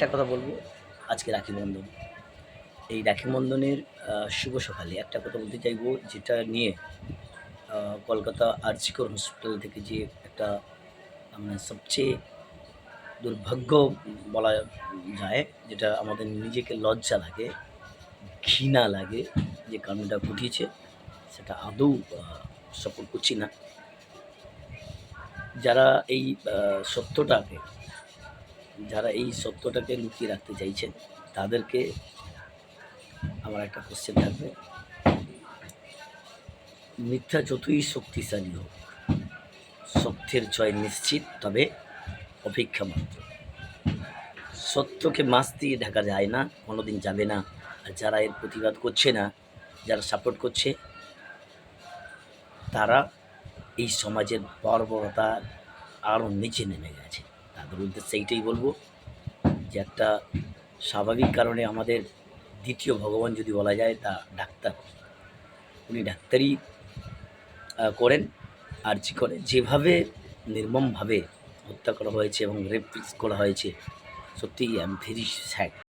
একটা কথা বলবো, আজকে রাখি বন্ধন। এই রাখি বন্ধনের শুভ সকালে একটা কথা বলতে চাইবো, যেটা নিয়ে কলকাতা আরজিকর হসপিটাল থেকে যে একটা সবচেয়ে দুর্ভাগ্য বলা যায়, যেটা আমাদের নিজেকে লজ্জা লাগে, ঘৃণা লাগে, যে কারণটা ঘটিয়েছে সেটা আদৌ সাপোর্ট করছি না। যারা এই সত্যটাকে যারা এই সত্যটাকে লুকিয়ে রাখতে চাইছেন, তাদেরকে আমার একটা কোশ্চেন থাকবে: মিথ্যা যতই শক্তিশালী হোক, সত্যের জয় নিশ্চিত, তবে অপেক্ষা মাত্র। সত্যকে মাছ দিয়ে ঢাকা যায় না, কোনোদিন যাবে না। আর যারা এর প্রতিবাদ করছে না, যারা সাপোর্ট করছে, তারা এই সমাজের বর্বরতা আরও নিচে নেমে গেছে। তাদের উদ্দেশ্যে এইটাই বলবো যে একটা স্বাভাবিক কারণে আমাদের দ্বিতীয় ভগবান যদি বলা যায়, তা ডাক্তার। উনি ডাক্তারি করেন, আরজি করে। যেভাবে নির্মমভাবে হত্যা করা হয়েছে এবং রেপ করা হয়েছে, সত্যিই আই এম ভেরি স্যাড।